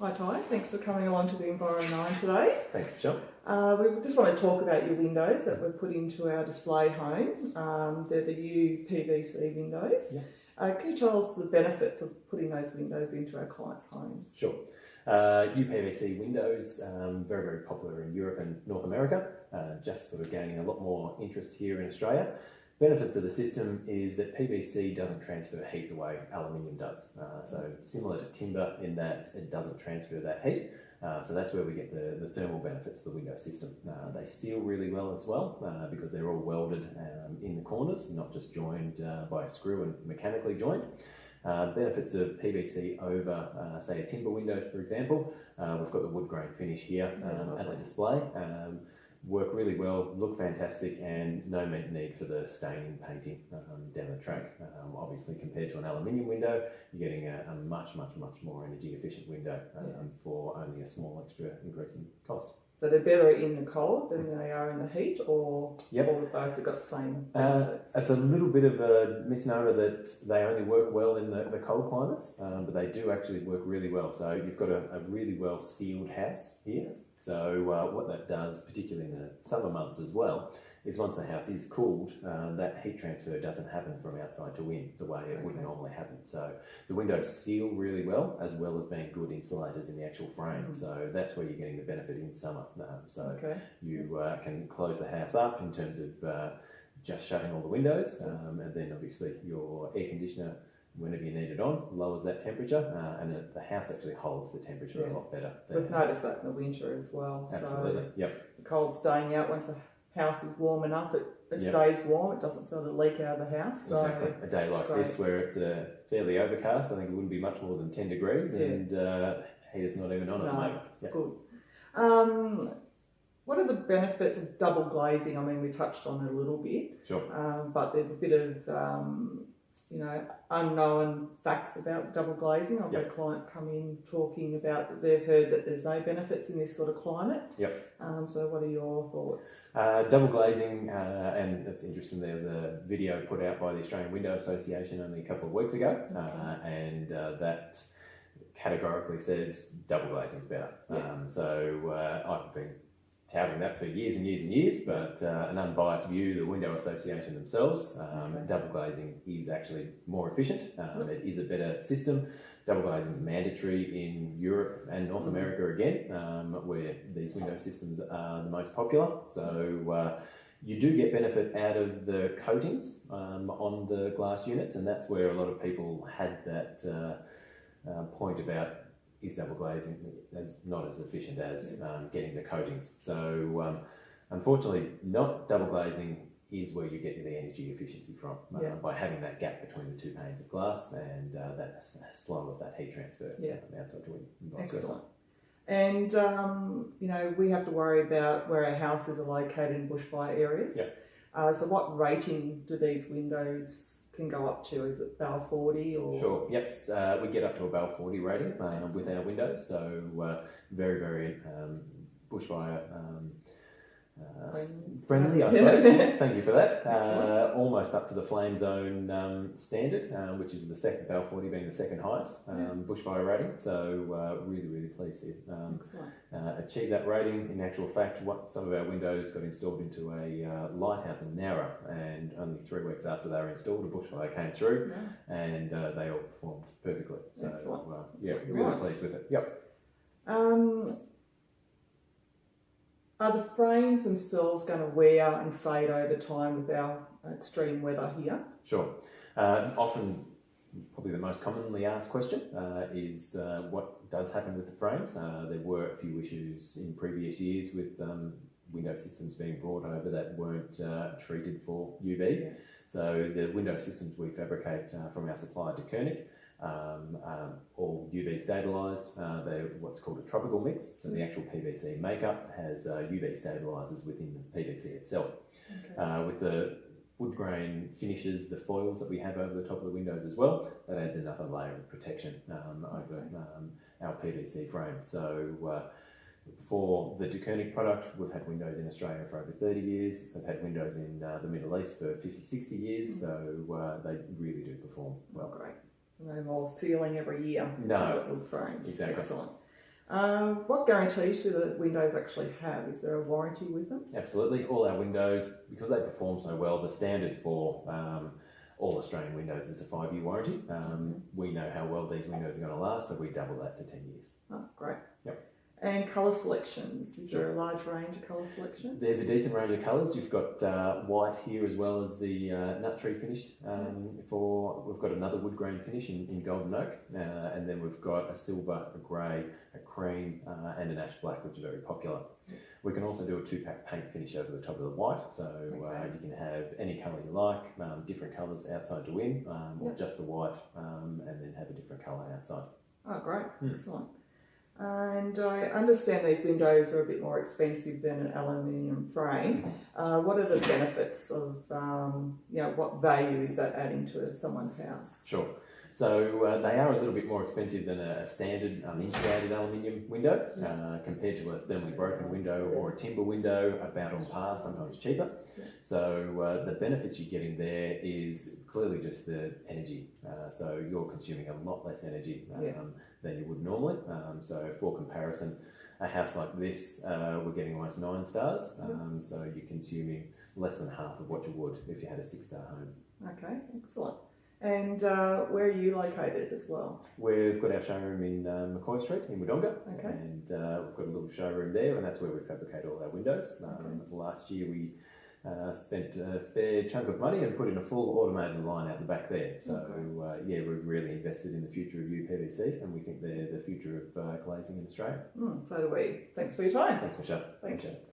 Hi Ty, thanks for coming along to the Enviro9 today. Thanks, Michelle. We just want to talk about your windows that we've put into our display home. They're the UPVC windows. Yeah. Can you tell us the benefits of putting those windows into our clients' homes? Sure. UPVC windows, very, very popular in Europe and North America, just sort of gaining a lot more interest here in Australia. Benefits of the system is that PVC doesn't transfer heat the way aluminium does. So similar to timber in that it doesn't transfer that heat. So that's where we get the thermal benefits of the window system. They seal really well as well because they're all welded in the corners, not just joined by a screw and mechanically joined. Benefits of PVC over, say, a timber windows, for example. We've got the wood grain finish here at the display. Work really well, look fantastic, and no need for the staining painting down the track. Obviously, compared to an aluminium window, you're getting a much more energy efficient window for only a small extra increase in cost. So they're better in the cold than they are in the heat, or Yep. or both have got the same benefits? It's a little bit of a misnomer that they only work well in the cold climates, but they do actually work really well. So you've got a really well sealed house here. So what that does, particularly in the summer months as well, is once the house is cooled, that heat transfer doesn't happen from outside to in the way it would normally happen. So the windows seal really well as being good insulators in the actual frame. So that's where you're getting the benefit in summer. You can close the house up in terms of just shutting all the windows, and then obviously your air conditioner, whenever you need it on, lowers that temperature, and the house actually holds the temperature a lot better. We've noticed that in the winter as well. Absolutely, So yep. the cold staying out, once the house is warm enough, it stays warm, it doesn't sort of leak out of the house. So exactly. A day like this where it's fairly overcast, I think it wouldn't be much more than 10 degrees, and heater's not even on at the moment. It's good. What are the benefits of double glazing? I mean, we touched on it a little bit. Sure. But there's a bit of unknown facts about double glazing. I've had clients come in talking about that they've heard that there's no benefits in this sort of climate. So what are your thoughts? Double glazing, and it's interesting, there was a video put out by the Australian Window Association only a couple of weeks ago, and that categorically says double glazing is better. I've been touting that for years and years and years, but an unbiased view, the Window Association themselves, double glazing is actually more efficient. It is a better system. Double glazing is mandatory in Europe and North America again, where these window systems are the most popular. So you do get benefit out of the coatings on the glass units, and that's where a lot of people had that point about is double glazing not as efficient as getting the coatings. So unfortunately, not double glazing is where you get the energy efficiency from by having that gap between the two panes of glass, and that slows that heat transfer from outside to in and vice versa. And we have to worry about where our houses are located in bushfire areas. So what rating do these windows can go up to? Is it BAL 40 or? Sure, yep. We get up to a BAL 40 rating with our windows, so very, very bushfire friendly, I suppose. Yes, thank you for that. Almost up to the flame zone standard, which is the second, BAL 40 being the second highest bushfire rating. So really, really pleased to achieve that rating. In actual fact, some of our windows got installed into a lighthouse in Nowra, and only 3 weeks after they were installed, a bushfire came through, and they all performed perfectly. So really pleased with it. Yep. Are the frames themselves going to wear and fade over time with our extreme weather here? Sure. Often, probably the most commonly asked question is what does happen with the frames. There were a few issues in previous years with window systems being brought over that weren't treated for UV. So the window systems we fabricate from our supplier DeKernick, all UV stabilised. They're what's called a tropical mix. So the actual PVC makeup has UV stabilisers within the PVC itself. With the wood grain finishes, the foils that we have over the top of the windows as well, that adds another layer of protection over our PVC frame. So for the DeKernick product, we've had windows in Australia for over 30 years. They've had windows in the Middle East for 50, 60 years. So they really do perform well. Great. So no more sealing every year. No. Wood frames. Exactly. Excellent. What guarantees do the windows actually have? Is there a warranty with them? Absolutely. All our windows, because they perform so well, the standard for all Australian windows is a 5-year warranty. We know how well these windows are going to last, so we double that to 10 years. Oh, great. Yep. And colour selections, is there a large range of colour selections? There's a decent range of colours. You've got white here as well as the nut tree finished. We've got another wood grain finish in golden oak, and then we've got a silver, a grey, a cream, and an ash black, which are very popular. We can also do a 2-pack paint finish over the top of the white, so you can have any colour you like, different colours outside to in, or just the white, and then have a different colour outside. Oh, great. Excellent. And I understand these windows are a bit more expensive than an aluminium frame. What are the benefits of, what value is that adding to someone's house? Sure. So they are a little bit more expensive than a standard insulated aluminium window, compared to a thermally broken window or a timber window, about on par, sometimes cheaper. So the benefits you're getting there is clearly just the energy. So you're consuming a lot less energy than you would normally. So for comparison, a house like this, we're getting almost 9 stars. So you're consuming less than half of what you would if you had a 6-star home. Okay, excellent. And where are you located as well? We've got our showroom in McCoy Street in Wodonga, okay. And we've got a little showroom there, and that's where we fabricate all our windows. Last year we spent a fair chunk of money and put in a full automated line out the back there. So we're really invested in the future of UPVC, and we think they're the future of glazing in Australia. So do we. Thanks for your time. Thanks, Michelle. Thanks.